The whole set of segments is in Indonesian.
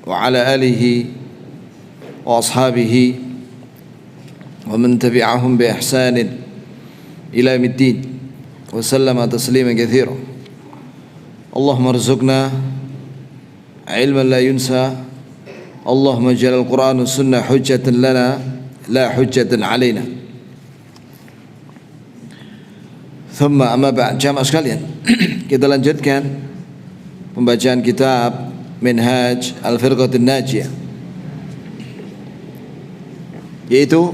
wa ala alihi wa ashabihi wa man tabi'ahum bi ihsanin ila yaumiddin wa sallama tasliman katsiran. Allahumma arzuqna ilman la yunsa. Allahumma ij'al al-Qur'an was sunnah hujjatan lana la hujjatan alaina. Thumma amma ba'd, jamaah sekalian, kita lanjutkan pembacaan kitab Minhaj Al-Firqatul Najiyah, yaitu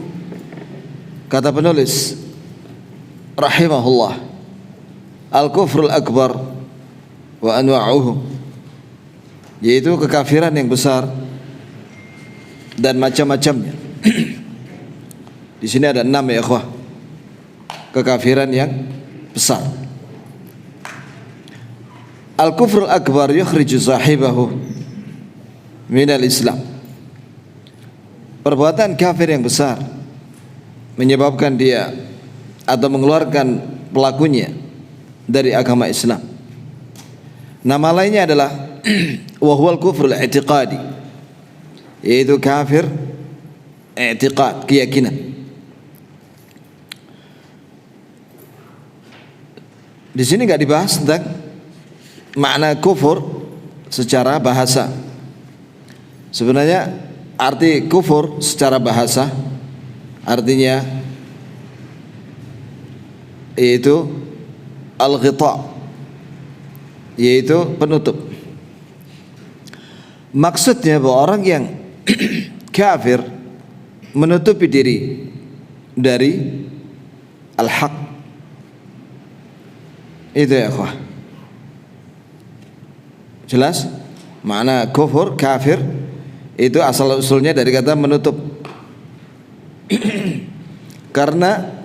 kata penulis rahimahullah, al-kufrul akbar wa anwa'uhu, yaitu kekafiran yang besar dan macam-macamnya. Di sini ada 6 ya ikhwah, kekafiran yang besar. Al-kufrul akbar yukhriju sahibahu minal Islam. Perbuatan kafir yang besar menyebabkan dia atau mengeluarkan pelakunya dari agama Islam. Nama lainnya adalah wa huwal kufrul i'tiqadi, yaitu kafir i'tiqad, keyakinan. Di sini enggak dibahas tentang makna kufur secara bahasa. Sebenarnya arti kufur secara bahasa artinya yaitu al-ghita, yaitu penutup. Maksudnya bahwa orang yang kafir menutupi diri dari al-haq. Itu ya akhwah. Jelas? Makna kufur, kafir itu asal usulnya dari kata menutup. Karena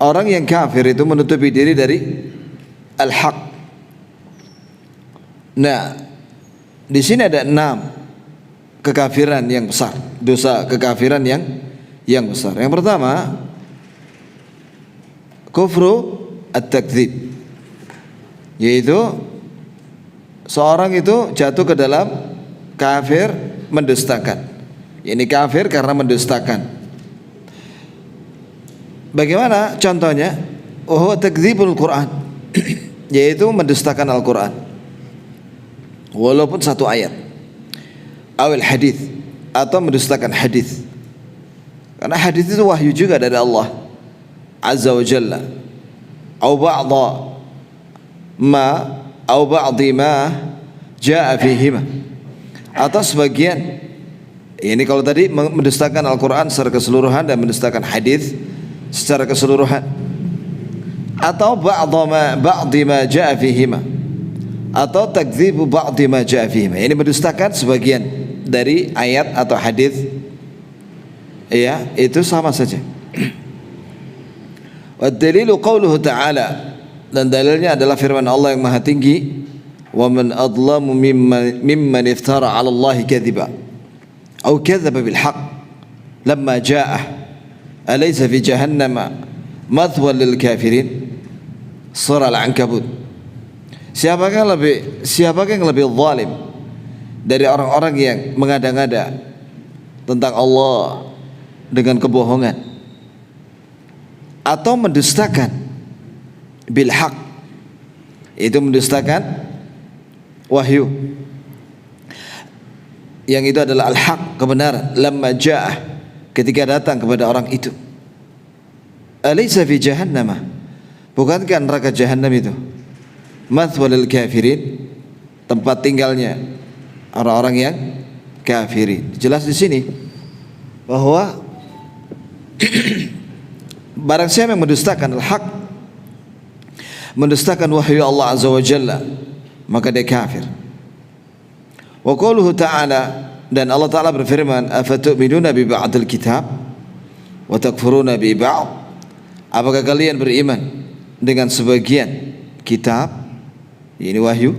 orang yang kafir itu menutupi diri dari al-haq. Nah, di sini ada 6 kekafiran yang besar, dosa kekafiran yang besar. Yang pertama, kufru at-takdzib, yaitu seorang itu jatuh ke dalam kafir mendustakan. Ini kafir karena mendustakan. Bagaimana contohnya? Oh, takdzibul Quran, yaitu mendustakan Al-Quran walaupun satu ayat, awil hadis, atau mendustakan hadis. Karena hadis itu wahyu juga dari Allah Azza wa Jalla. Au ba'dha ma au ba'dhi ma jaa fihima, atau sebagian. Ini kalau tadi mendustakan Al-Quran secara keseluruhan dan mendustakan hadis secara keseluruhan, atau ba'dhi ma jaa fihima, atau takdzibu ba'dhi ma jaa fihima. Ini mendustakan sebagian dari ayat atau hadis. Ya, itu sama saja. Wa dalilu qauluhu ta'ala, dan dalilnya adalah firman Allah yang maha tinggi, wa man adlamu mimman iftara 'ala Allah kadhiba aw kadzdzaba bil haqq lamma ja'ah alaysa fi jahannama mathwan lil kafirin. Surah Al-Ankabut. Siapakah yang lebih zalim dari orang-orang yang mengada-ngada tentang Allah dengan kebohongan atau mendustakan bil haq, itu mendustakan wahyu, yang itu adalah al-haq, kebenaran. Lamma ja'ah, ketika datang kepada orang itu. Alaysa fi jahannama, bukankah neraka jahannam itu mathwalil kafirin, tempat tinggalnya orang-orang yang kafirin. Jelas di sini bahwa barang siapa yang mendustakan al-haq, mendustakan wahyu Allah Azza wa Jalla, maka dia kafir. Wa qauluhu ta'ala, dan Allah Ta'ala berfirman, afatu'minuna bi ba'dil kitab wa takfuruna bi ba'd, apakah kalian beriman dengan sebagian kitab, ini wahyu,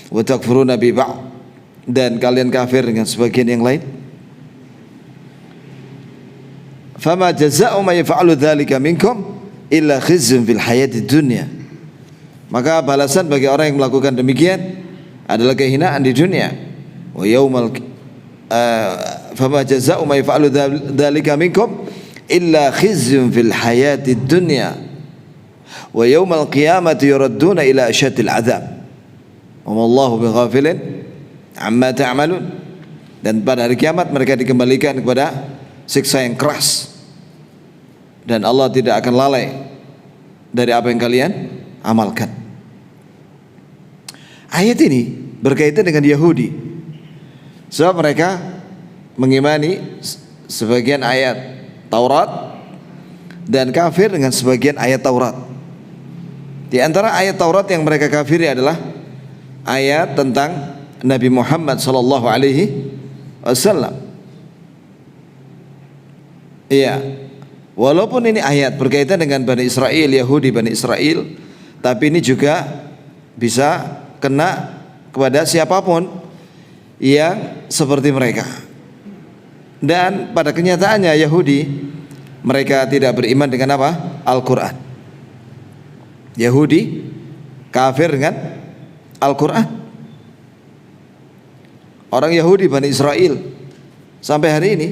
wa takfuruna bi ba'd, dan kalian kafir dengan sebagian yang lain. Fama jazaa'u ma yaf'alu dzalika minkum illa khizyun fil hayatid dunya, maka balasan bagi orang yang melakukan demikian adalah kehinaan di dunia. Wa fama jazaa'u ma yaf'alu dzalika minkum illa khizyun fil hayatid dunya wa yaumal qiyamati yuradduna ila asyaddil adzab wa mallahu bighafilin amma ta'malun. Dan pada hari kiamat mereka dikembalikan kepada siksa yang keras, dan Allah tidak akan lalai dari apa yang kalian amalkan. Ayat ini berkaitan dengan Yahudi, sebab mereka mengimani sebagian ayat Taurat dan kafir dengan sebagian ayat Taurat. Di antara ayat Taurat yang mereka kafiri adalah ayat tentang Nabi Muhammad sallallahu alaihi wasallam. Iya, walaupun ini ayat berkaitan dengan Bani Israel, Yahudi Bani Israel, tapi ini juga bisa kena kepada siapapun yang seperti mereka. Dan pada kenyataannya Yahudi, mereka tidak beriman dengan apa? Al-Quran. Yahudi kafir dengan Al-Quran. Orang Yahudi Bani Israel sampai hari ini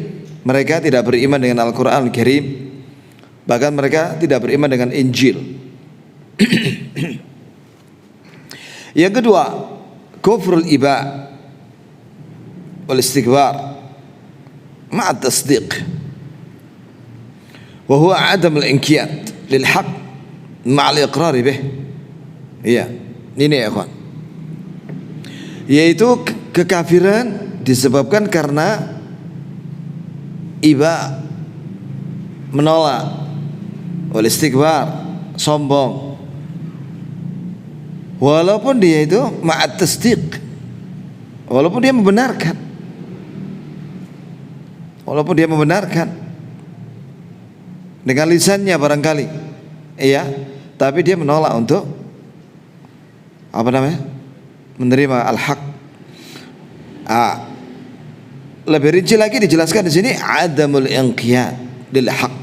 mereka tidak beriman dengan Al-Quran Al-Karim. Bahkan mereka tidak beriman dengan Injil. Yang kedua, kufrul iba wal istikbar ma'a tasdiq, wa huwa adam al-inqiyad lil haqq ma'a al-iqrar bih. Iya, ini ya kawan, yaitu kekafiran disebabkan karena iba, menolak, wal istikbar, sombong, walaupun dia itu ma'at tasdiq, walaupun dia membenarkan, dengan lisannya barangkali, iya, tapi dia menolak untuk menerima al-haq. Lebih rinci lagi dijelaskan di sini adamul inqiyad lil haq,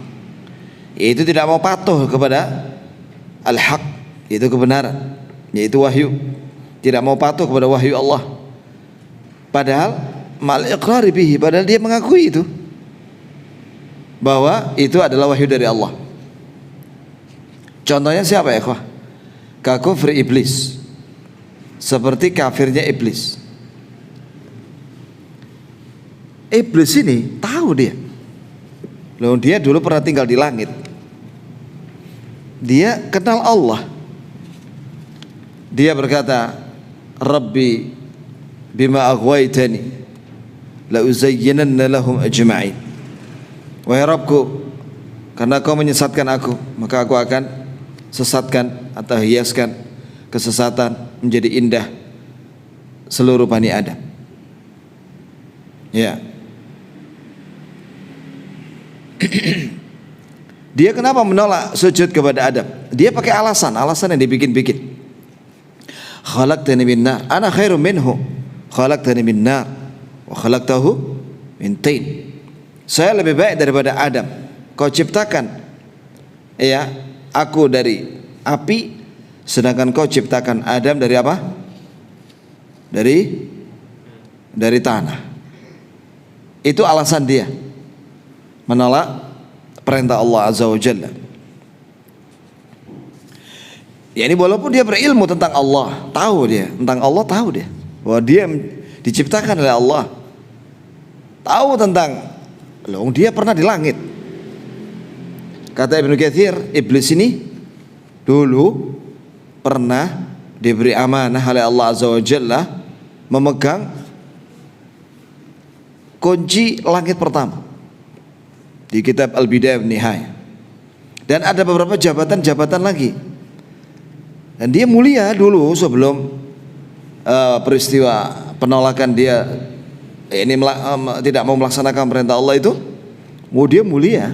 yaitu tidak mau patuh kepada al-haq, yaitu kebenaran, yaitu wahyu, tidak mau patuh kepada wahyu Allah. Padahal mal iqrar bihi, padahal dia mengakui itu, bahwa itu adalah wahyu dari Allah. Contohnya siapa ya ikhwah? Ka kufri iblis, seperti kafirnya iblis. Iblis ini tahu dia dulu pernah tinggal di langit, dia kenal Allah. Dia berkata, Rabbi bima aghwaytani la uzayyinanna lahum ajma'in. Wahai Rabbku, karena kau menyesatkan aku, maka aku akan sesatkan atau hiaskan kesesatan menjadi indah seluruh Bani Adam. Ya. Dia kenapa menolak sujud kepada Adam? Dia pakai alasan yang dibikin-bikin. Khalaqtani min nar, ana khairum minhu. Khalaqtani min nar wa khalaqtahu min tin. Saya lebih baik daripada Adam. Kau ciptakan aku dari api, sedangkan kau ciptakan Adam dari apa? Dari tanah. Itu alasan dia menolak perintah Allah Azza wa Jalla. Ya, ini walaupun dia berilmu tentang Allah, tahu dia bahwa dia diciptakan oleh Allah, tahu tentang, dia pernah di langit. Kata Ibnu Katsir, iblis ini dulu pernah diberi amanah oleh Allah Azza wa Jalla memegang kunci langit pertama di kitab Al-Bidayah wan Nihayah, dan ada beberapa jabatan lagi. Dan dia mulia dulu sebelum peristiwa penolakan dia tidak mau melaksanakan perintah Allah itu. Dia mulia,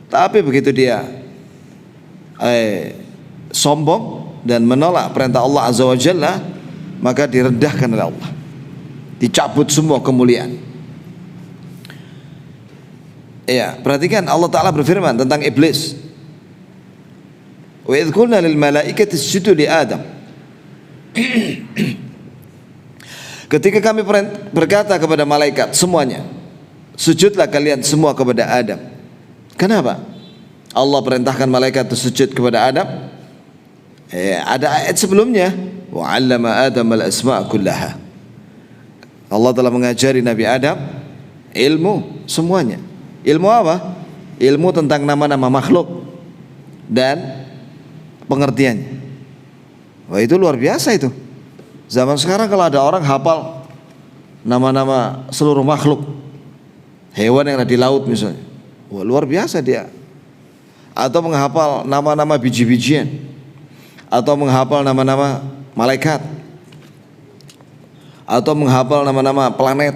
tapi begitu dia sombong dan menolak perintah Allah Azza wa Jalla, maka direndahkan oleh Allah, dicabut semua kemuliaan. Ya, perhatikan Allah Ta'ala berfirman tentang iblis. Wa idh qulna lil malaikati isjudu li Adam. Ketika kami berkata kepada malaikat semuanya, sujudlah kalian semua kepada Adam. Kenapa Allah perintahkan malaikat itu sujud kepada Adam? Ada ayat sebelumnya, wa 'allama Adam al-asma' kullaha. Allah telah mengajari Nabi Adam ilmu semuanya. Ilmu apa? Ilmu tentang nama-nama makhluk dan pengertiannya. Wah, itu luar biasa itu. Zaman sekarang kalau ada orang hafal nama-nama seluruh makhluk, hewan yang ada di laut misalnya, wah luar biasa dia. Atau menghafal nama-nama biji-bijian, atau menghafal nama-nama malaikat, atau menghafal nama-nama planet.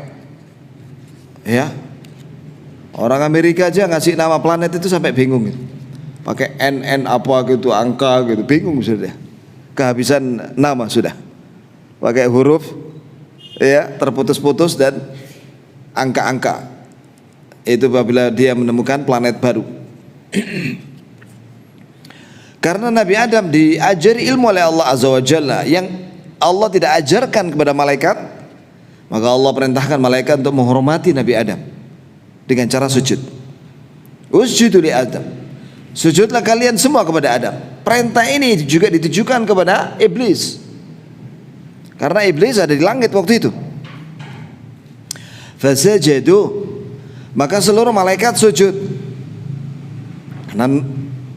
Ya, orang Amerika aja ngasih nama planet itu sampai bingung gitu. Pakai NN apa gitu, angka gitu, bingung sudah. Kehabisan nama sudah. Pakai huruf ya terputus-putus dan angka-angka. Itu apabila dia menemukan planet baru. Karena Nabi Adam diajari ilmu oleh Allah Azza wa Jalla yang Allah tidak ajarkan kepada malaikat, maka Allah perintahkan malaikat untuk menghormati Nabi Adam dengan cara sujud. Usjudu li Adam. Sujudlah kalian semua kepada Adam. Perintah ini juga ditujukan kepada iblis. Karena iblis ada di langit waktu itu. Fasajadu, maka seluruh malaikat sujud karena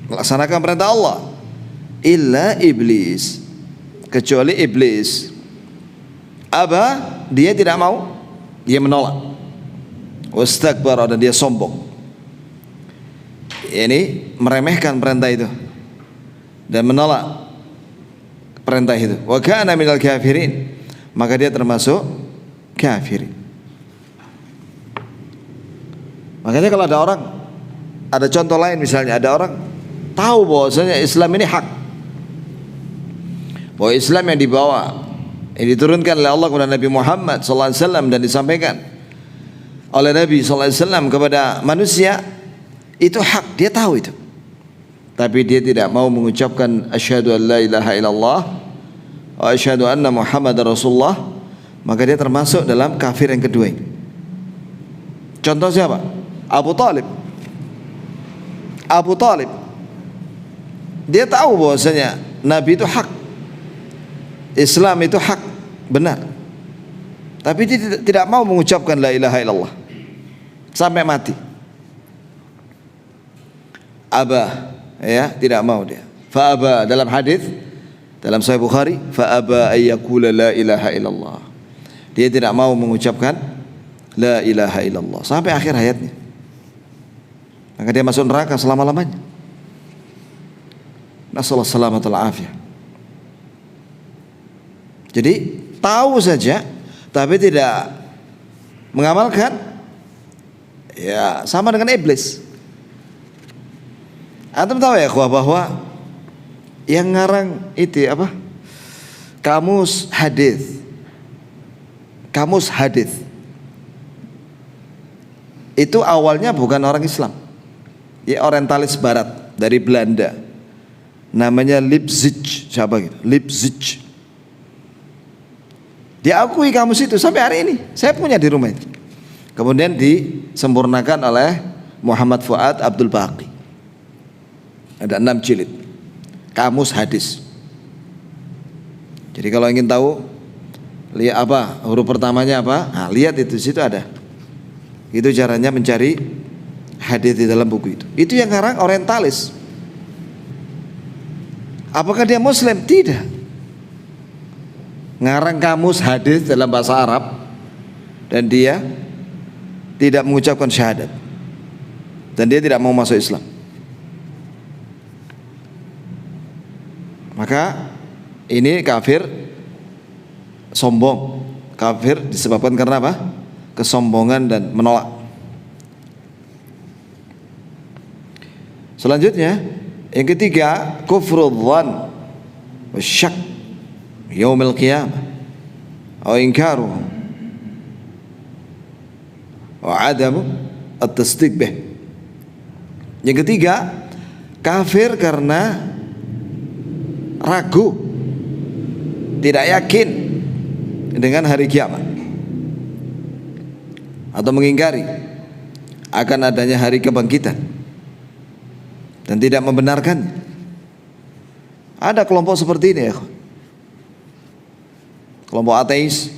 melaksanakan perintah Allah. Illa iblis, kecuali iblis. Aba, dia tidak mau, dia menolak. Wastakbara, dan dia sombong. Ini meremehkan perintah itu dan menolak perintah itu. Wa kana minal kafirin, maka dia termasuk kafirin. Makanya kalau ada orang, ada contoh lain misalnya, ada orang tahu bahwasanya Islam ini hak, bahwa Islam yang dibawa, yang diturunkan oleh Allah kepada Nabi Muhammad SAW dan disampaikan oleh Nabi SAW kepada manusia, itu hak, dia tahu itu. Tapi dia tidak mau mengucapkan asyhadu an la ilaha illallah wa asyhadu anna Muhammadar Rasulullah, maka dia termasuk dalam kafir yang kedua ini. Contoh siapa? Abu Talib. Abu Talib, dia tahu bahwasanya Nabi itu hak, Islam itu hak, benar. Tapi dia tidak mau mengucapkan la ilaha illallah sampai mati. Abah, ya, tidak mau dia. Fa'aba, dalam hadis dalam Sahih Bukhari, fa'aba ayyakula la ilaha illallah. Dia tidak mau mengucapkan la ilaha illallah sampai akhir hayatnya. Maka dia masuk neraka selama-lamanya. Nasallahu salamatul afiyah. Jadi tahu saja tapi tidak mengamalkan, ya sama dengan iblis. Antum tahu ya bahwa yang ngarang itu apa? Kamus hadis. Kamus hadis itu awalnya bukan orang Islam, ya orientalis barat dari Belanda, namanya Leipzig, siapa gitu, Leipzig. Diakui kamus itu sampai hari ini, saya punya di rumah itu. Kemudian disempurnakan oleh Muhammad Fuad Abdul Baqi. Ada 6 jilid kamus hadis. Jadi kalau ingin tahu lihat apa huruf pertamanya apa, nah, lihat itu, situ ada. Itu caranya mencari hadis di dalam buku itu. Itu yang ngarang orientalis. Apakah dia Muslim? Tidak. Ngarang kamus hadis dalam bahasa Arab dan dia tidak mengucapkan syahadat dan dia tidak mau masuk Islam. Maka ini kafir sombong. Kafir disebabkan karena apa? Kesombongan dan menolak. Selanjutnya yang ketiga, kufrul dhann wasyak yaumil qiyamah wa inkaruhu wa adamu at-tasdiq bih. Yang ketiga, kafir karena ragu, tidak yakin dengan hari kiamat atau mengingkari akan adanya hari kebangkitan dan tidak membenarkannya. Ada kelompok seperti ini ya, kelompok ateis.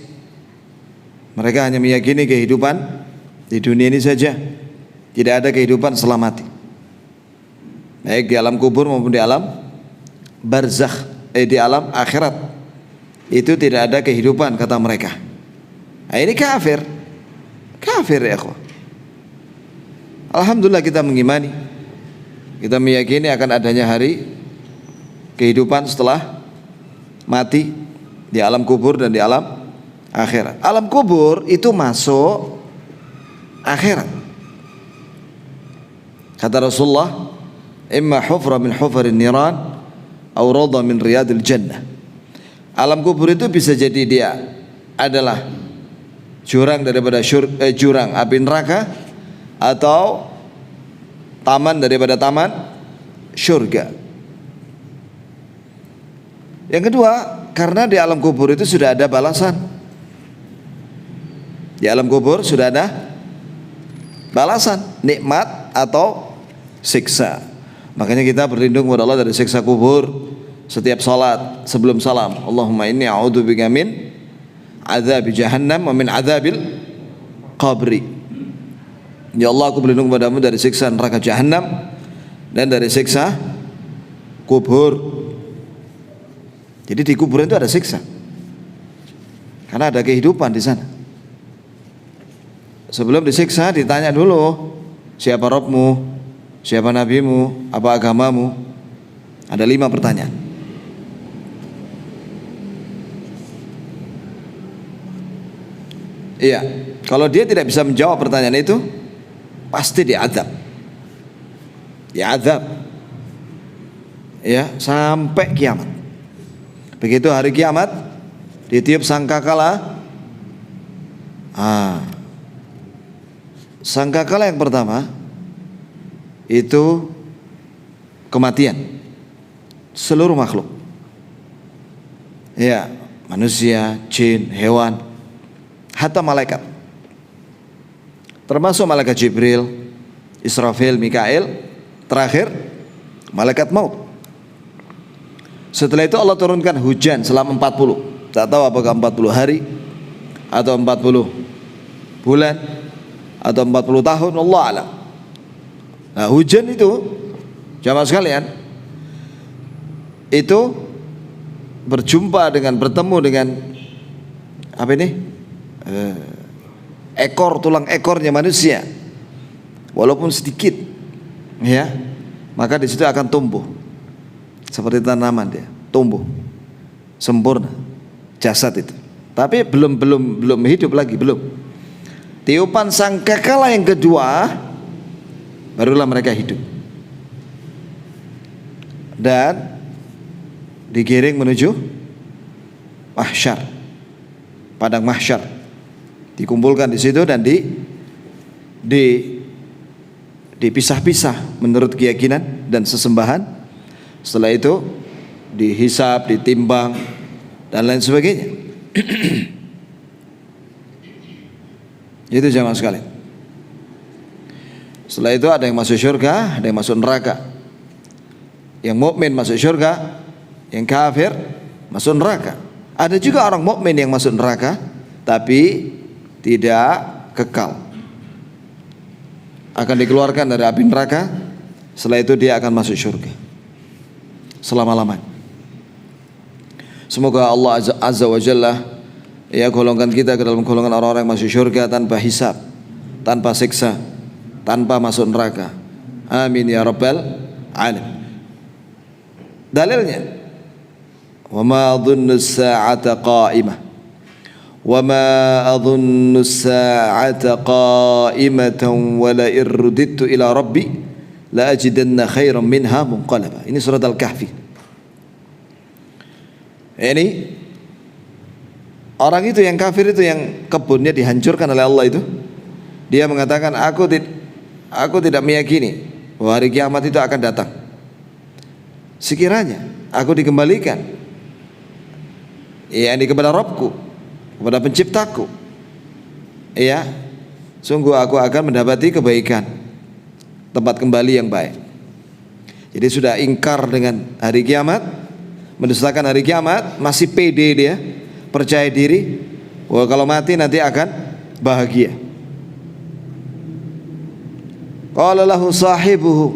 Mereka hanya meyakini kehidupan di dunia ini saja, tidak ada kehidupan setelah mati, baik di alam kubur maupun di alam barzakh, di alam akhirat itu tidak ada kehidupan kata mereka. Nah, ini kafir ya ikhwah. Alhamdulillah kita mengimani, kita meyakini akan adanya hari kehidupan setelah mati di alam kubur dan di alam akhirat. Alam kubur itu masuk akhirat. Kata Rasulullah, imma hufra min hufarin niran aw rawda min riyadil jannah. Alam kubur itu bisa jadi dia adalah jurang daripada jurang api neraka atau taman daripada taman syurga. Yang kedua, karena di alam kubur itu sudah ada balasan. Di alam kubur sudah ada balasan, nikmat atau siksa. Makanya kita berlindung kepada Allah dari siksa kubur setiap salat sebelum salam. Allahumma inni a'udzubika min adzab jahannam wa min adzabil qabri. Ya Allah, aku berlindung kepadamu dari siksa neraka jahanam dan dari siksa kubur. Jadi di kuburan itu ada siksa, karena ada kehidupan di sana. Sebelum disiksa ditanya dulu, siapa Rabbmu, siapa nabimu, apa agamamu. Ada 5 pertanyaan. Iya, kalau dia tidak bisa menjawab pertanyaan itu, pasti diazab. Diazab ya sampai kiamat. Begitu hari kiamat ditiup sangkakala. Sangkakala yang pertama itu kematian seluruh makhluk. Ya, manusia, jin, hewan, hatta malaikat. Termasuk malaikat Jibril, Israfil, Mikail, terakhir malaikat maut. Setelah itu Allah turunkan hujan selama 40. Tak tahu apakah 40 hari atau 40 bulan atau 40 tahun, Allah alam. Nah, hujan itu jamaah sekalian itu bertemu dengan apa ini? Ekor, tulang ekornya manusia. Walaupun sedikit ya, maka di situ akan tumbuh seperti tanaman, dia tumbuh sempurna jasad itu. Tapi belum hidup lagi, belum. Tiupan sangkakala yang kedua barulah mereka hidup dan digiring menuju mahsyar, padang mahsyar. Dikumpulkan di situ dan dipisah-pisah menurut keyakinan dan sesembahan. Setelah itu dihisab, ditimbang dan lain sebagainya. Itu jamaah sekalian. Setelah itu ada yang masuk surga, ada yang masuk neraka. Yang mukmin masuk surga, yang kafir masuk neraka. Ada juga orang mukmin yang masuk neraka tapi tidak kekal, akan dikeluarkan dari api neraka. Setelah itu dia akan masuk surga selama-lamanya. Semoga Allah Azza wa Jalla ya golongkan kita ke dalam golongan orang-orang yang masuk surga tanpa hisab, tanpa siksa, tanpa masuk neraka. Amin ya rabbal alamin. Dalilnya, wa ma adhunnu as-sa'ata qa'imah wa ma adhunnu as-sa'ata qa'imatan wa la irudittu ila rabbi la ajidanna khairan minha munqalaba. Ini surat Al-Kahfi. Ini orang itu yang kafir itu, yang kebunnya dihancurkan oleh Allah itu, dia mengatakan aku tidak meyakini bahwa hari kiamat itu akan datang. Sekiranya aku dikembalikan kepada Rabbku kepada penciptaku, ya, sungguh aku akan mendapati kebaikan, tempat kembali yang baik. Jadi sudah ingkar dengan hari kiamat, mendustakan hari kiamat, masih pede dia, percaya diri bahwa kalau mati nanti akan bahagia. Qala lahu sahibuhu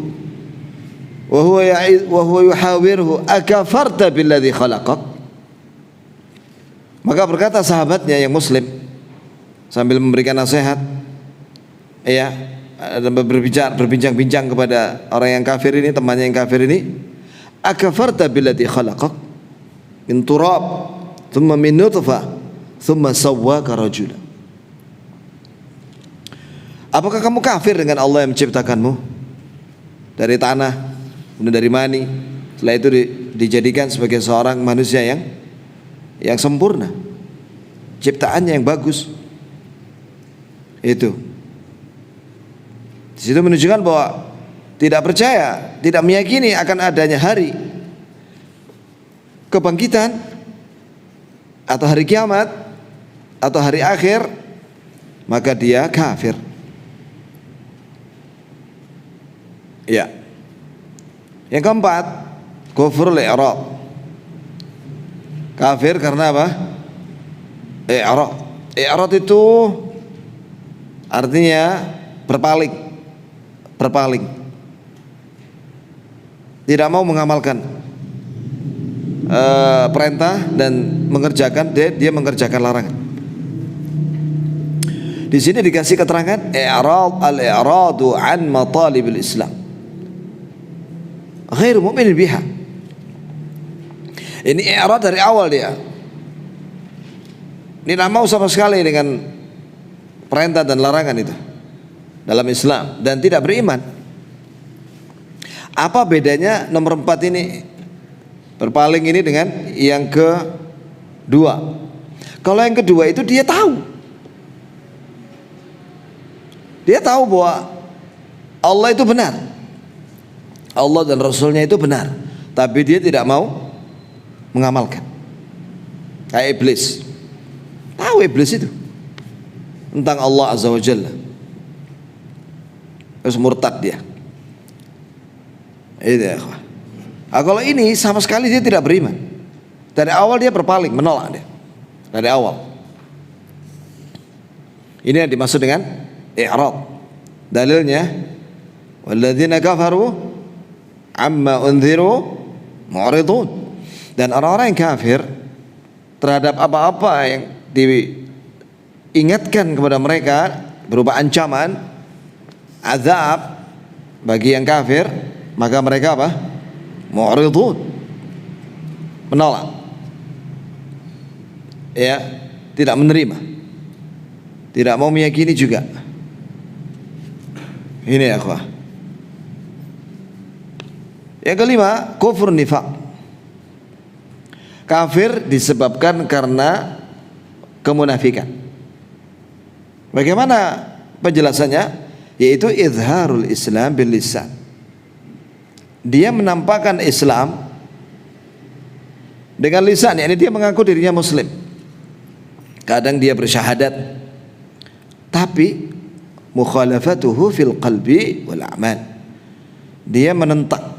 wa huwa yuhawirhu akafarta billadhi khalaqak. Maka berkata sahabatnya yang muslim sambil memberikan nasihat, ya, berbincang-bincang kepada orang yang kafir ini, temannya yang kafir ini, akafarta billadhi khalaqak min turab thumma min nutfah thumma sawwaka rajula. Apakah kamu kafir dengan Allah yang menciptakanmu dari tanah, kemudian dari mani, setelah itu dijadikan sebagai seorang manusia yang sempurna, ciptaannya yang bagus. Itu di situ menunjukkan bahwa tidak percaya, tidak meyakini akan adanya hari kebangkitan atau hari kiamat atau hari akhir, maka dia kafir. Ya. Yang keempat, kufrul i'rad. Kafir karena apa? I'rad. I'rad itu artinya berpaling. Tidak mau mengamalkan perintah dan mengerjakan, dia mengerjakan larangan. Di sini dikasih keterangan al-i'radu an matalibil Islam. Ghairu mu'minin biha. Ini i'rad dari awal dia. Ini tidak mau sama sekali dengan perintah dan larangan itu dalam Islam dan tidak beriman. Apa bedanya nomor 4 ini, berpaling ini, dengan yang kedua? Kalau yang kedua itu dia tahu bahwa Allah itu benar, Allah dan Rasulnya itu benar, tapi dia tidak mau mengamalkan. Kayak iblis, tahu iblis itu tentang Allah Azza wa Jalla, terus murtad dia. Itu ya. Kalau ini sama sekali dia tidak beriman. Dari awal dia berpaling, menolak dia. Dari awal. Ini yang dimaksud dengan i'rad. Dalilnya, walladzina kafaru amma unziru mu'ridun. Dan orang-orang yang kafir terhadap apa-apa yang diingatkan kepada mereka berupa ancaman, azab bagi yang kafir, maka mereka apa? Mu'ridun, menolak, ya, tidak menerima, tidak mau meyakini juga. Ini ya akhwah. Yang kelima, kufur nifaq. Kafir disebabkan karena kemunafikan. Bagaimana penjelasannya? Yaitu izharul Islam bil lisan. Dia menampakkan Islam dengan lisan, yakni dia mengaku dirinya muslim. Kadang dia bersyahadat, tapi mukhalafatuhu fil qalbi wal a'mal. Dia menentang,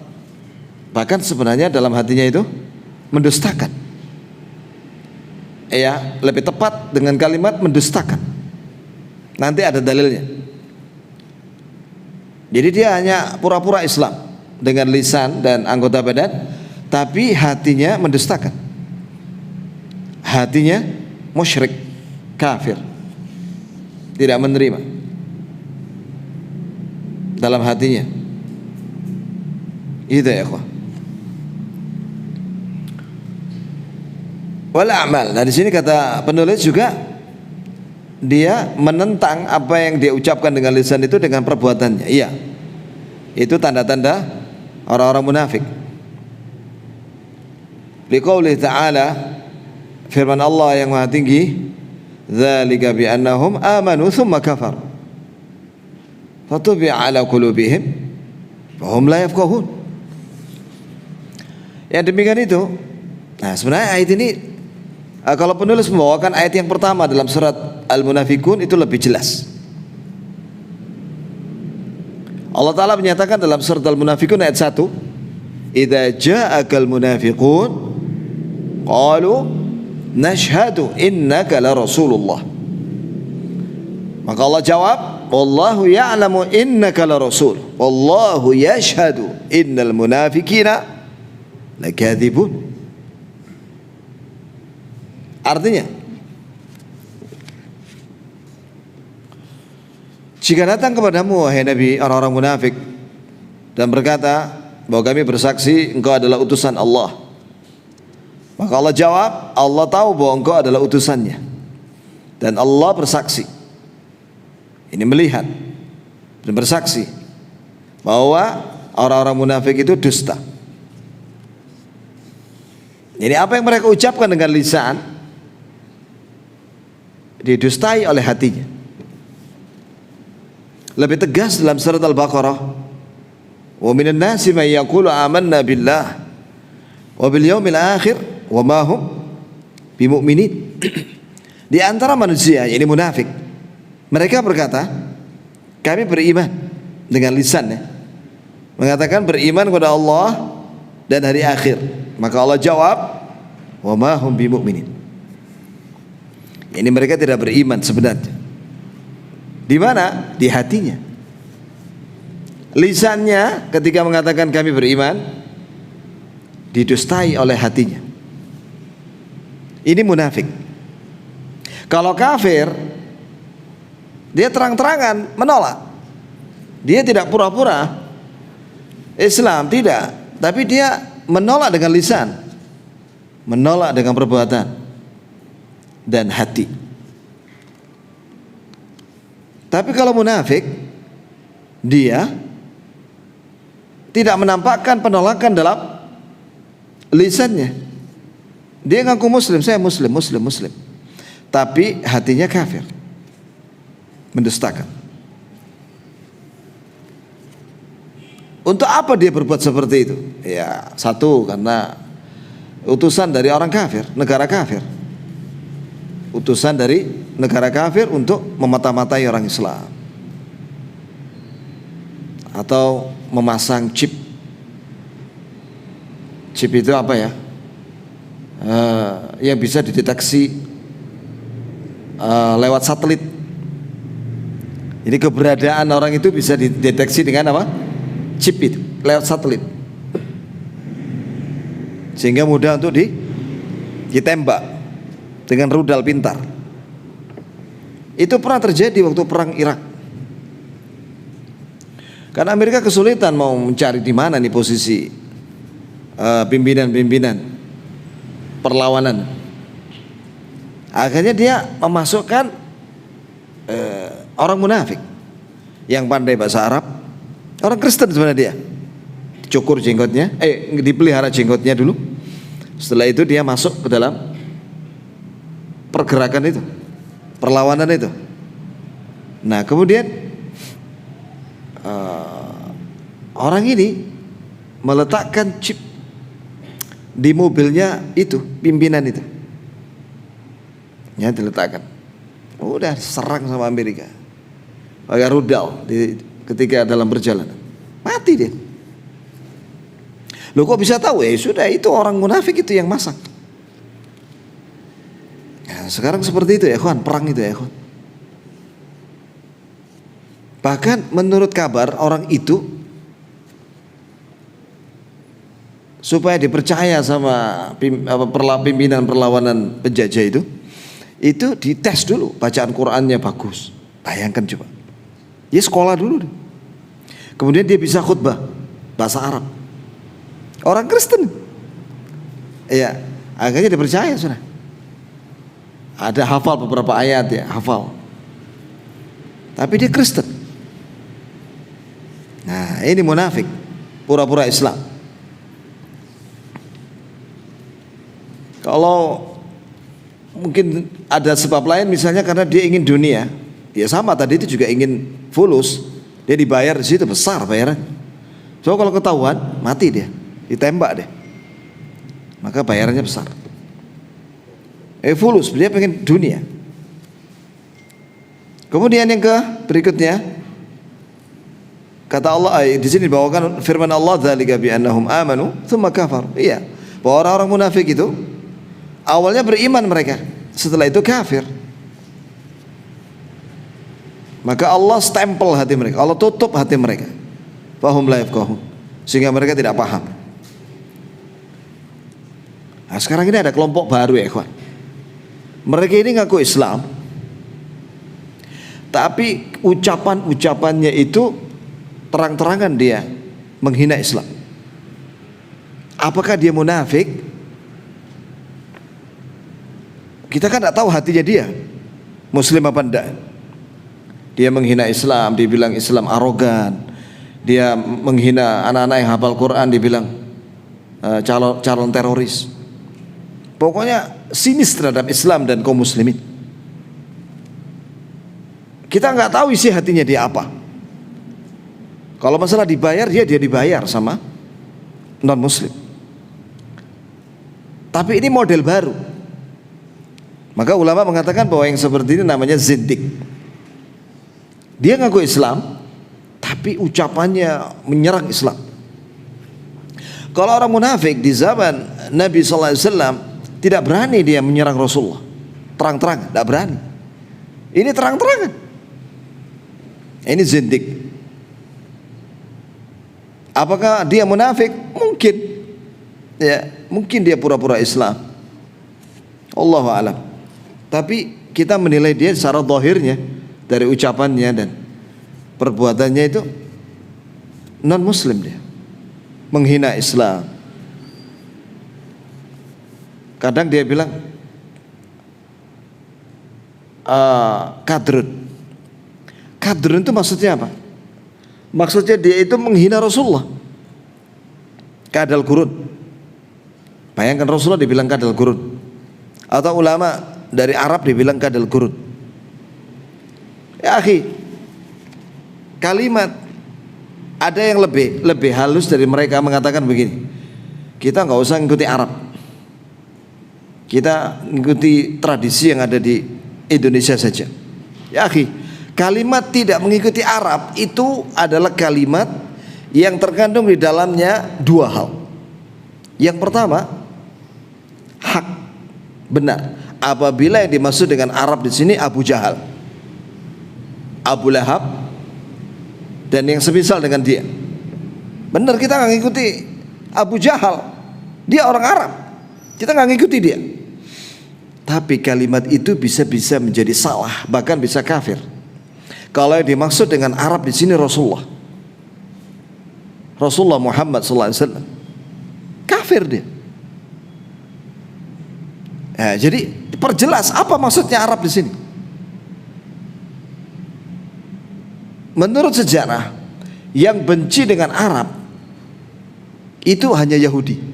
bahkan sebenarnya dalam hatinya itu mendustakan. Ya, lebih tepat dengan kalimat mendustakan. Nanti ada dalilnya. Jadi dia hanya pura-pura Islam dengan lisan dan anggota badan, tapi hatinya mendustakan. Hatinya musyrik, kafir, tidak menerima dalam hatinya. Itu ya akhwah. Wal a'mal. Nah di sini kata penulis juga, dia menentang apa yang dia ucapkan dengan lisan itu dengan perbuatannya. Iya, itu tanda-tanda orang-orang munafik. Liqaulih ta'ala, firman Allah yang maha tinggi, dzalika bi annahum amanu tsumma kafaru fatubi'a ala qulubihim fahum la yafqahun. Yang demikian itu, nah sebenarnya ayat ini Kalau penulis membawakan ayat yang pertama dalam surat Al-Munafikun itu lebih jelas. Allah Ta'ala menyatakan dalam surat Al-Munafikun ayat 1, "Idza ja'akal munafiqun qalu nashhadu innaka la rasulullah." Maka Allah jawab, "Wallahu ya'lamu innaka la rasul, wallahu yashhadu innal munafiqina lakadzibun." Artinya, jika datang kepadamu wahai Nabi orang-orang munafik dan berkata bahwa kami bersaksi engkau adalah utusan Allah, maka Allah jawab, Allah tahu bahwa engkau adalah utusannya dan Allah bersaksi, ini melihat dan bersaksi bahwa orang-orang munafik itu dusta. Jadi apa yang mereka ucapkan dengan lisan didustai oleh hatinya. Lebih tegas dalam surat Al-Baqarah, "Wa minan nasi may yaqulu amanna billah wa bil yaumil akhir wa ma hum bimu'minin." Di antara manusia, ini munafik, mereka berkata, kami beriman dengan lisannya, mengatakan beriman kepada Allah dan hari akhir. Maka Allah jawab, "Wa ma hum bimu'minin." Ini mereka tidak beriman sebenarnya. Di mana? Di hatinya. Lisannya ketika mengatakan kami beriman didustai oleh hatinya. Ini munafik. Kalau kafir, dia terang-terangan menolak. Dia tidak pura-pura Islam, tidak, tapi dia menolak dengan lisan, menolak dengan perbuatan dan hati. Tapi kalau munafik, dia tidak menampakkan penolakan dalam lisannya. Dia ngaku muslim, saya muslim, tapi hatinya kafir, mendustakan. Untuk apa dia berbuat seperti itu? Ya, satu, karena utusan dari orang kafir, negara kafir. Utusan dari negara kafir untuk memata-matai orang Islam, atau memasang chip. Chip itu apa ya? Yang bisa dideteksi lewat satelit. Jadi keberadaan orang itu bisa dideteksi dengan apa? Chip itu lewat satelit, sehingga mudah untuk ditembak dengan rudal pintar. Itu pernah terjadi waktu perang Irak. Karena Amerika kesulitan mau mencari di mana nih posisi pimpinan-pimpinan perlawanan. Akhirnya dia memasukkan orang munafik yang pandai bahasa Arab, orang Kristen sebenarnya dia. Cukur jenggotnya, dipelihara jenggotnya dulu. Setelah itu dia masuk ke dalam pergerakan itu, perlawanan itu. Nah kemudian orang ini meletakkan chip di mobilnya itu, pimpinan itu, ya diletakkan. Udah serang sama Amerika pakai rudal ketika dalam perjalanan, mati dia. Loh kok bisa tahu? Sudah, itu orang munafik itu yang masak. Sekarang seperti itu ya kawan, perang itu ya kawan. Bahkan menurut kabar orang itu, supaya dipercaya sama pimpinan perlawanan penjajah itu dites dulu, bacaan Qurannya bagus. Bayangkan coba, dia sekolah dulu, kemudian dia bisa khutbah bahasa Arab, orang Kristen. Ya, akhirnya dipercaya sudah. Ada hafal beberapa ayat ya, hafal. Tapi dia Kristen. Nah, ini munafik, pura-pura Islam. Kalau mungkin ada sebab lain, misalnya karena dia ingin dunia, ya sama tadi itu juga ingin fulus, dia dibayar di situ besar bayaran. So kalau ketahuan mati dia, ditembak deh, maka bayarannya besar. Fulus, dia pengen dunia. Kemudian yang berikutnya, kata Allah, di sini dibawakan firman Allah, dzalika bi annahum amanu tsumma kafaru. Iya, bahwa orang-orang munafik itu awalnya beriman mereka, setelah itu kafir. Maka Allah stempel hati mereka, Allah tutup hati mereka. Fahum la yafqahun, sehingga mereka tidak paham. Nah, sekarang ini ada kelompok baru ya, ikhwan. Mereka ini ngaku Islam, tapi ucapan-ucapannya itu terang-terangan dia menghina Islam. Apakah dia munafik? Kita kan tidak tahu hatinya dia, Muslim apa enggak. Dia menghina Islam, dibilang Islam arogan. Dia menghina anak-anak yang hafal Quran, dibilang calon teroris. Pokoknya sinis terhadap Islam dan kaum muslimin. Kita nggak tahu isi hatinya dia apa. Kalau masalah dibayar, dia dibayar sama non muslim. Tapi ini model baru. Maka ulama mengatakan bahwa yang seperti ini namanya zindik. Dia ngaku Islam, tapi ucapannya menyerang Islam. Kalau orang munafik di zaman Nabi SAW, tidak berani dia menyerang Rasulullah terang-terangan, tidak berani. Ini terang-terangan. Ini zindik. Apakah dia munafik? Mungkin. Ya, mungkin dia pura-pura Islam. Allahu a'lam. Tapi kita menilai dia secara zahirnya, dari ucapannya dan perbuatannya itu non muslim dia. Menghina Islam. Kadang dia bilang kadrun. Kadrun itu maksudnya apa? Maksudnya dia itu menghina Rasulullah. Kadal gurun. Bayangkan Rasulullah dibilang kadal gurun. Atau ulama dari Arab dibilang kadal gurun. Ya akhi, kalimat ada yang lebih halus dari mereka mengatakan begini. Kita nggak usah ngikuti Arab. Kita mengikuti tradisi yang ada di Indonesia saja. Ya akhi, kalimat tidak mengikuti Arab itu adalah kalimat yang terkandung di dalamnya dua hal. Yang pertama, hak, benar. Apabila yang dimaksud dengan Arab di sini Abu Jahal, Abu Lahab, dan yang semisal dengan dia. Benar, kita nggak ngikuti Abu Jahal, dia orang Arab, kita nggak ngikuti dia. Tapi kalimat itu bisa menjadi salah, bahkan bisa kafir. Kalau yang dimaksud dengan Arab di sini Rasulullah Muhammad SAW, kafir dia. Ya, jadi perjelas apa maksudnya Arab di sini. Menurut sejarah, yang benci dengan Arab itu hanya Yahudi.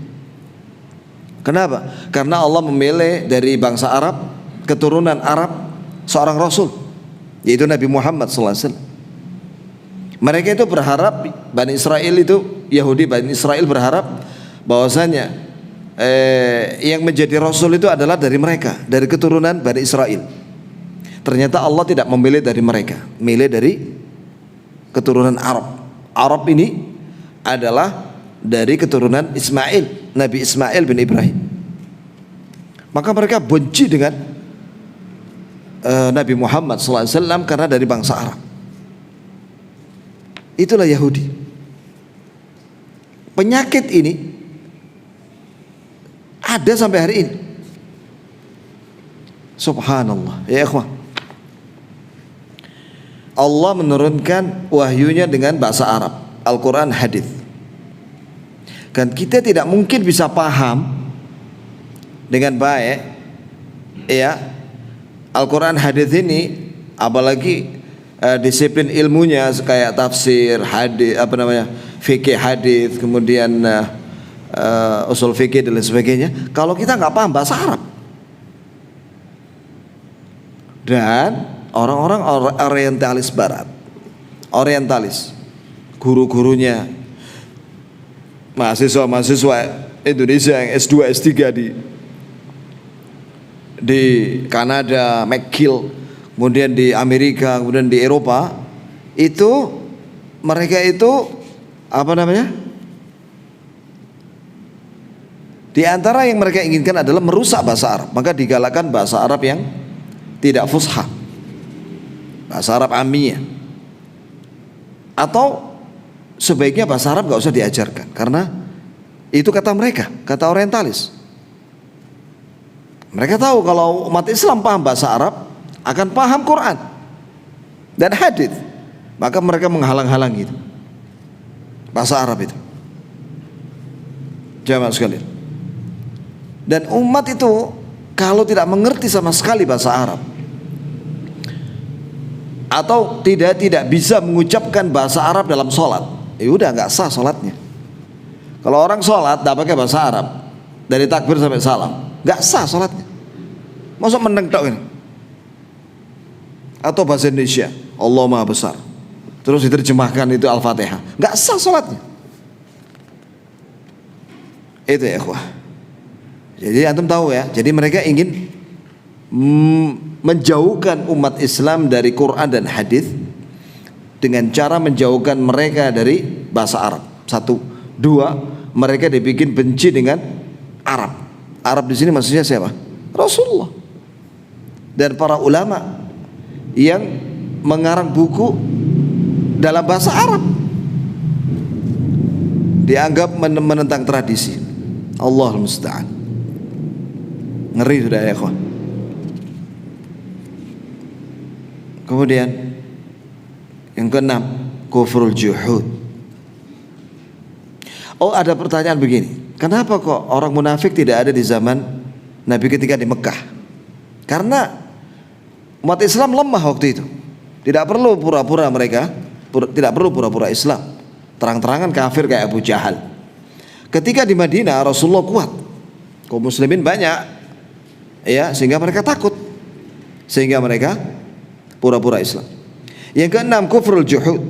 Kenapa? Karena Allah memilih dari bangsa Arab, keturunan Arab, seorang Rasul, yaitu Nabi Muhammad SAW. Mereka itu berharap, Bani Israel itu, Yahudi Bani Israel berharap bahwasanya yang menjadi Rasul itu adalah dari mereka, dari keturunan Bani Israel. Ternyata Allah tidak memilih dari mereka, memilih dari keturunan Arab. Arab ini adalah dari keturunan Ismail, Nabi Ismail bin Ibrahim. Maka mereka benci dengan Nabi Muhammad SAW karena dari bangsa Arab. Itulah Yahudi. Penyakit ini ada sampai hari ini. Subhanallah, ya ikhwan. Allah menurunkan wahyunya dengan bahasa Arab, Al-Quran, hadis. Dan kita tidak mungkin bisa paham dengan baik ya Al-Quran, hadis ini, apalagi disiplin ilmunya kayak tafsir, hadis, fikih hadis, kemudian usul fikih dan lain sebagainya. Kalau kita nggak paham bahasa Arab, dan orang-orang orientalis barat, orientalis, guru-gurunya, mahasiswa Indonesia yang S2, S3 di di Kanada, McGill, kemudian di Amerika, kemudian di Eropa, itu mereka itu apa namanya? Di antara yang mereka inginkan adalah merusak bahasa Arab, maka digalakkan bahasa Arab yang tidak fusha, bahasa Arab amiyah, atau sebaiknya bahasa Arab gak usah diajarkan, karena itu kata mereka, kata orientalis. Mereka tahu kalau umat Islam paham bahasa Arab akan paham Quran dan hadis, maka mereka menghalang-halangi itu bahasa Arab itu. Jamaah sekalian, dan umat itu kalau tidak mengerti sama sekali bahasa Arab atau tidak bisa mengucapkan bahasa Arab dalam sholat, ya udah nggak sah sholatnya. Kalau orang sholat tidak pakai bahasa Arab dari takbir sampai salam, nggak sah sholatnya. Masuk meneng tok ini. Atau bahasa Indonesia, Allah Maha Besar, terus diterjemahkan itu Al-Fatihah, nggak sah sholatnya. Itu ya ikhwah. Jadi antum tahu ya, jadi mereka ingin menjauhkan umat Islam dari Quran dan hadis dengan cara menjauhkan mereka dari bahasa Arab. Satu, dua, mereka dibikin benci dengan Arab. Arab di sini maksudnya siapa? Rasulullah dan para ulama yang mengarang buku dalam bahasa Arab, dianggap menentang tradisi. Allahul musta'an. Ngeri sudah ya ikhwan. Kemudian yang keenam, kufrul juhud. Oh, ada pertanyaan begini, kenapa kok orang munafik tidak ada di zaman Nabi ketika di Mekah? Karena umat Islam lemah waktu itu. Tidak perlu pura-pura mereka, tidak perlu pura-pura Islam. Terang-terangan kafir kayak Abu Jahal. Ketika di Madinah Rasulullah kuat, kaum muslimin banyak, ya, sehingga mereka takut, sehingga mereka pura-pura Islam. Yang keenam, kufrul juhud,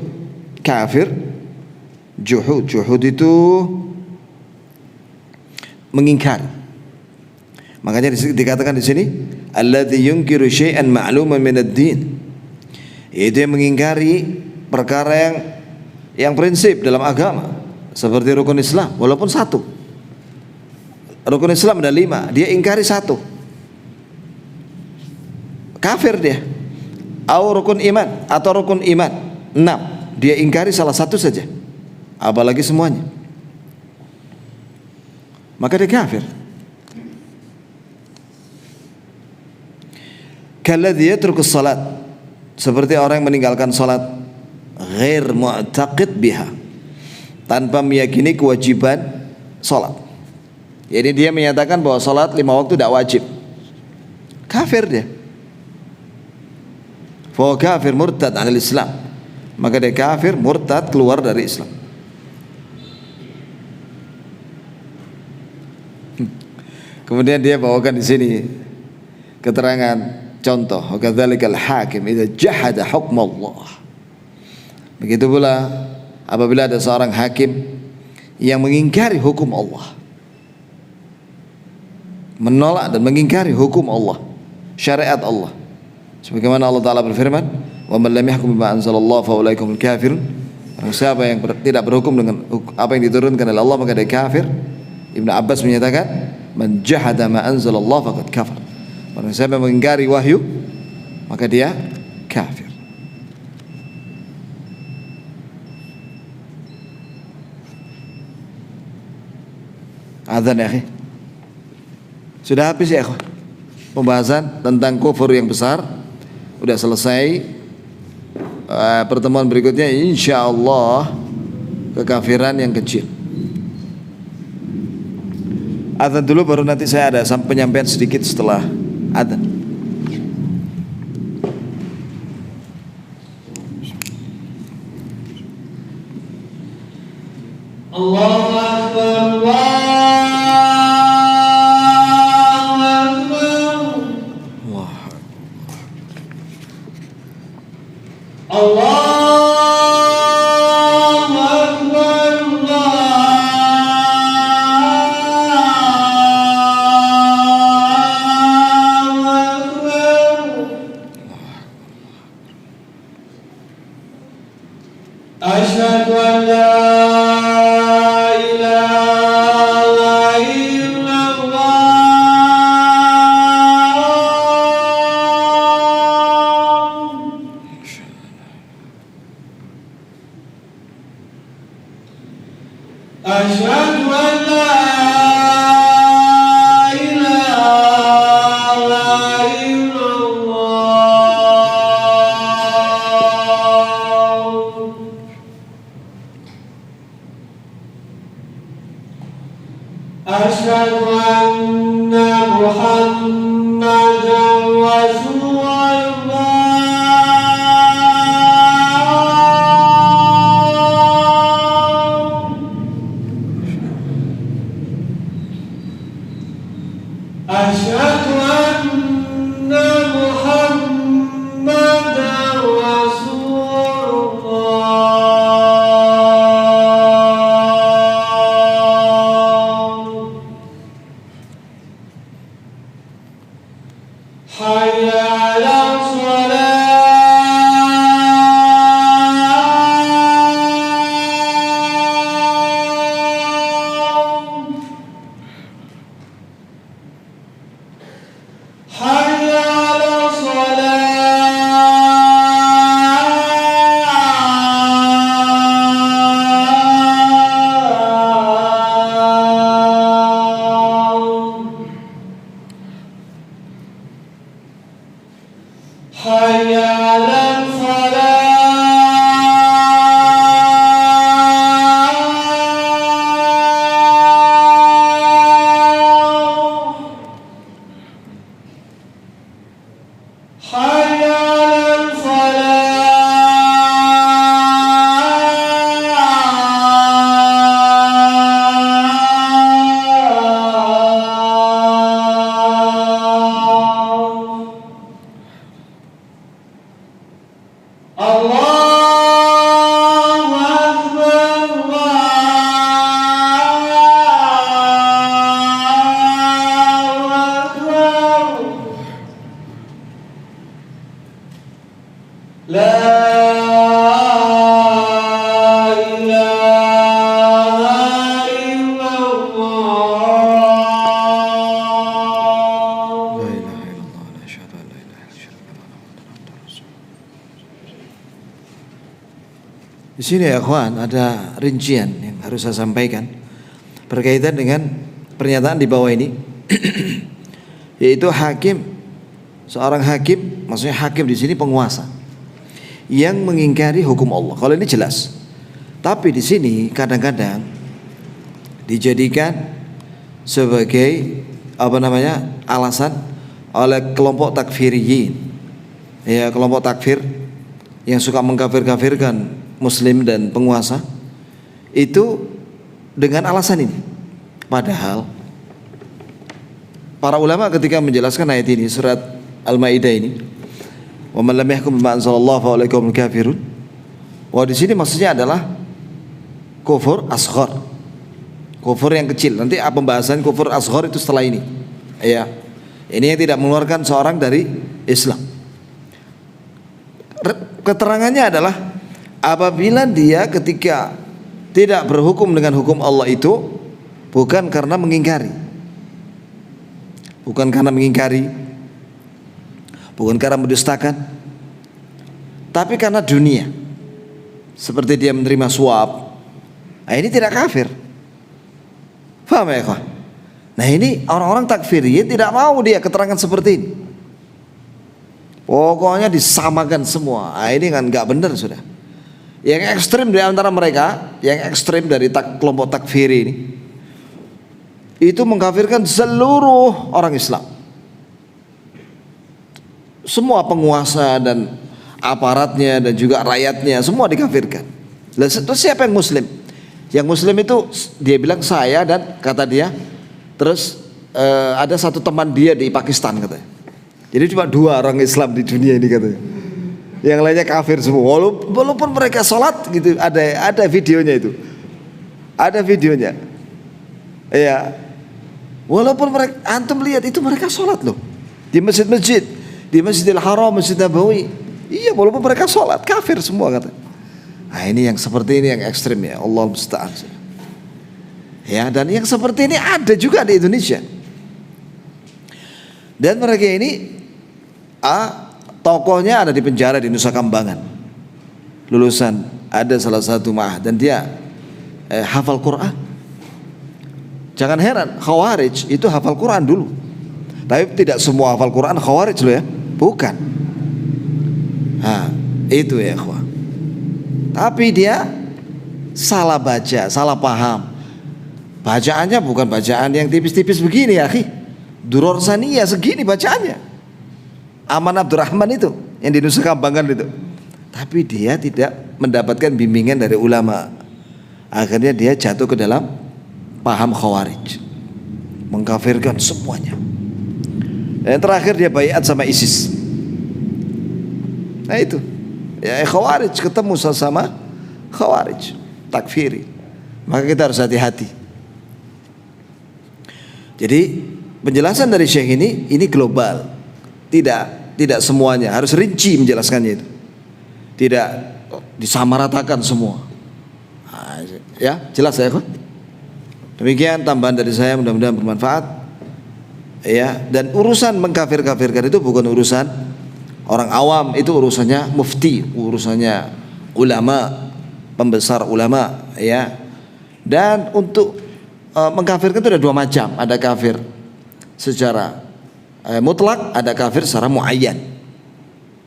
kafir juhud. Juhud itu mengingkari. Makanya dikatakan di sini, alladzi yunkiru syai'an ma'luman min ad-din. Itu yang mengingkari perkara yang prinsip dalam agama, seperti rukun Islam, walaupun satu. Rukun Islam ada 5, dia ingkari satu, kafir dia. Atau rukun iman, atau rukun iman 6, dia ingkari salah satu saja, apalagi semuanya, maka dia kafir. Kalladzi yatrukus salat, seperti orang yang meninggalkan salat, ghair mu'taqid biha, tanpa meyakini kewajiban salat. Jadi dia menyatakan bahwa salat 5 waktu tidak wajib, kafir dia. Fa kafir murtad 'anil Islam, maka dia kafir murtad, keluar dari Islam. Kemudian dia bawakan di sini keterangan contoh, wakadzalikal hakim idza jahada hukm Allah. Begitu pula apabila ada seorang hakim yang mengingkari hukum Allah, menolak dan mengingkari hukum Allah, syariat Allah. Sebagaimana Allah Ta'ala berfirman, wa man lam yahkum bima anzalallahu fa ulaika humul kafirun. Siapa yang tidak berhukum dengan apa yang diturunkan oleh Allah, maka dia kafir. Ibnu Abbas menyatakan, man jahada ma anzalallahu faqad kafar. Orang siapa yang mengingkari wahyu, maka dia kafir. Adzan ya akhi. Sudah habis ya akhwan pembahasan tentang kufur yang besar. Sudah selesai. Pertemuan berikutnya insyaallah kekafiran yang kecil. Adzan dulu baru nanti saya ada penyampaian sedikit setelah adzan. Allahu Akbar, Allahu Akbar. Allah أشهد أن لا إله إلا الله أشهد أن لا إله إلا الله أشهد أن محمدا رسول الله أشهد أن محمدا رسول الله حي على الصلاة حي على الصلاة حي على الفلاح حي على الفلاح الله أكبر الله أكبر لا إله إلا الله La ilaha illallah, la asyhadu an la ilaha illallah, Muhammadur Rasulullah. Di sini ya kawan, ada rincian yang harus saya sampaikan berkaitan dengan pernyataan di bawah ini, yaitu hakim, seorang hakim, maksudnya hakim di sini penguasa yang mengingkari hukum Allah. Kalau ini jelas. Tapi di sini kadang-kadang dijadikan sebagai alasan oleh kelompok takfiriyin, ya, kelompok takfir yang suka mengkafir-kafirkan muslim dan penguasa itu dengan alasan ini. Padahal para ulama ketika menjelaskan ayat ini, surat Al-Maidah ini, wa man lam yahkum bima anzalallahu fa ulaika humul kafirun, bahwa di sini maksudnya adalah kufur asghar, kufur yang kecil. Nanti pembahasan kufur asghar itu setelah ini, ya. Ini yang tidak mengeluarkan seorang dari Islam. Keterangannya adalah apabila dia ketika tidak berhukum dengan hukum Allah itu bukan karena mengingkari, bukan karena mendustakan, tapi karena dunia, seperti dia menerima suap, nah ini tidak kafir. Paham ya kawan? Nah ini orang-orang takfiriyin tidak mau dia keterangan seperti ini. Pokoknya disamakan semua. Nah, ini kan nggak benar sudah. Yang ekstrim di antara mereka, yang ekstrim dari kelompok takfiri ini, itu mengkafirkan seluruh orang Islam. Semua penguasa dan aparatnya dan juga rakyatnya semua dikafirkan. Terus siapa yang muslim? Yang muslim itu dia bilang saya dan kata dia, terus ada satu teman dia di Pakistan katanya. Jadi cuma 2 orang Islam di dunia ini katanya. Yang lainnya kafir semua. Walaupun mereka sholat gitu, ada videonya itu. Ada videonya. Iya. Walaupun mereka, antum lihat itu mereka sholat loh di masjid-masjid, di Masjidil Haram, Masjid Nabawi. Iya, walaupun mereka sholat, kafir semua kata. Nah, ini yang seperti ini yang ekstrim ya, Allah musta'an. Ya, dan yang seperti ini ada juga di Indonesia. Dan mereka ini tokohnya ada di penjara di Nusa Kambangan. Lulusan ada salah satu ma'had dan dia hafal Quran. Jangan heran, Khawarij itu hafal Quran dulu. Tapi tidak semua hafal Quran Khawarij loh ya. Bukan. Nah, itu ya ikhwah. Tapi dia salah baca, salah paham. Bacaannya bukan bacaan yang tipis-tipis begini ya, akhi. Duror Saniyah segini bacaannya. Aman Abdurrahman itu yang di Nusa Kambangan itu. Tapi dia tidak mendapatkan bimbingan dari ulama. Akhirnya dia jatuh ke dalam paham Khawarij, mengkafirkan semuanya. Dan terakhir dia baiat sama ISIS. Nah itu ya, Khawarij ketemu sama Khawarij, takfiri. Maka kita harus hati-hati. Jadi penjelasan dari Syekh ini global. Tidak semuanya, harus rinci menjelaskannya itu. Tidak disamaratakan semua. Nah, ya, jelas ya, demikian tambahan dari saya, mudah-mudahan bermanfaat. Ya, dan urusan mengkafir-kafirkan itu bukan urusan orang awam, itu urusannya mufti, urusannya ulama, pembesar ulama, ya. Dan untuk mengkafirkan itu ada dua macam, ada kafir secara mutlak, ada kafir secara muayyan.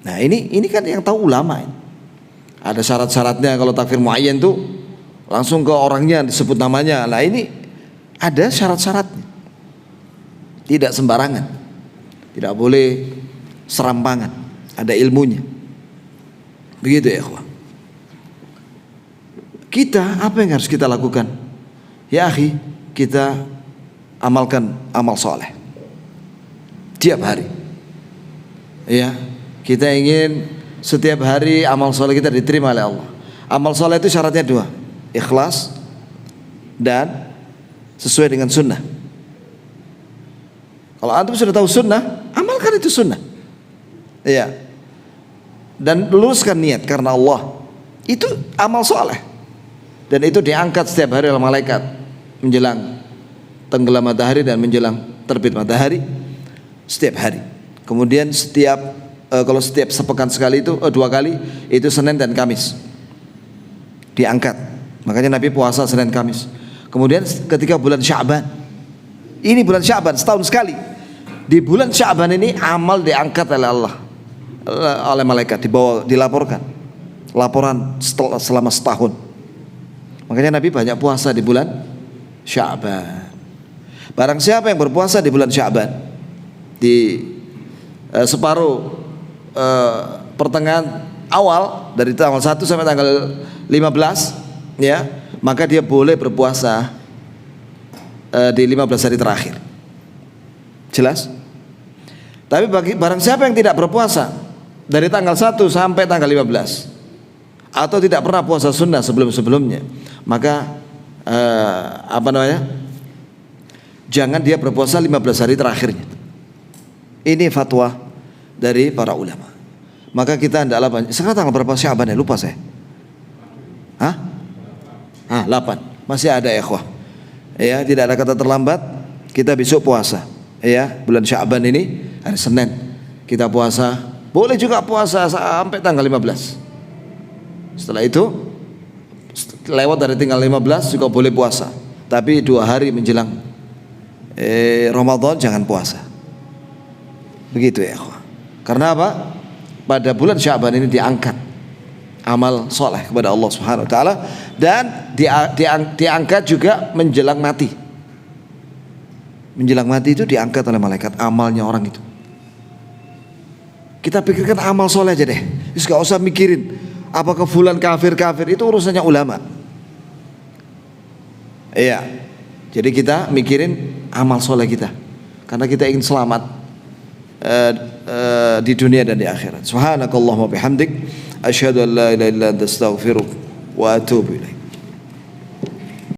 Nah, ini kan yang tahu ulama ini. Ada syarat-syaratnya. Kalau takfir muayyan tuh langsung ke orangnya disebut namanya. Nah, ini ada syarat-syaratnya. Tidak sembarangan. Tidak boleh serampangan. Ada ilmunya. Begitu ya, ikhwan. Kita apa yang harus kita lakukan? Ya akhi, kita amalkan amal soleh tiap hari. Ya, kita ingin setiap hari amal soleh kita diterima oleh Allah. Amal soleh itu syaratnya dua, ikhlas dan sesuai dengan sunnah. Kalau antum sudah tahu sunnah, amalkan itu sunnah. Ya, dan luruskan niat karena Allah. Itu amal soleh. Dan itu diangkat setiap hari oleh malaikat menjelang tenggelam matahari dan menjelang terbit matahari setiap hari. Kemudian kalau setiap sepekan sekali itu 2 kali, itu Senin dan Kamis diangkat. Makanya Nabi puasa Senin Kamis. Kemudian ketika bulan Sya'ban, ini bulan Sya'ban setahun sekali. Di bulan Sya'ban ini amal diangkat oleh Allah, oleh malaikat, dilaporkan laporan selama setahun. Makanya Nabi banyak puasa di bulan Sya'ban. Barang siapa yang berpuasa di bulan Sya'ban, di separuh pertengahan awal, dari tanggal 1 sampai tanggal 15, ya, maka dia boleh berpuasa di 15 hari terakhir. Jelas? Tapi barang siapa yang tidak berpuasa dari tanggal 1 sampai tanggal 15 atau tidak pernah puasa sunnah sebelum-sebelumnya, maka jangan dia berpuasa 15 hari terakhirnya. Ini fatwa dari para ulama. Maka kita hendaklah banyak. Sekarang tanggal berapa Sya'ban ya? Lupa saya. 8. Masih ada ikhwah. Ya, tidak ada kata terlambat. Kita besok puasa. Ya, bulan Sya'ban ini hari Senin kita puasa. Boleh juga puasa sampai tanggal 15. Setelah itu lewat dari tanggal 15 juga boleh puasa. Tapi 2 hari menjelang Ramadan jangan puasa. Begitu ya ikhwah. Karena apa? Pada bulan Sya'ban ini diangkat amal soleh kepada Allah Subhanahu wa taala, dan diangkat juga menjelang mati. Menjelang mati itu diangkat oleh malaikat amalnya orang itu. Kita pikirkan amal soleh aja deh. Terus gak usah mikirin apakah fulan kafir, itu urusannya ulama. Iya. Jadi kita mikirin amal soleh kita, karena kita ingin selamat di dunia dan di akhirat. Subhanakallahumma bihamdik, asyhadu an la ilaha illa anta astaghfiruka wa atubu ilaik.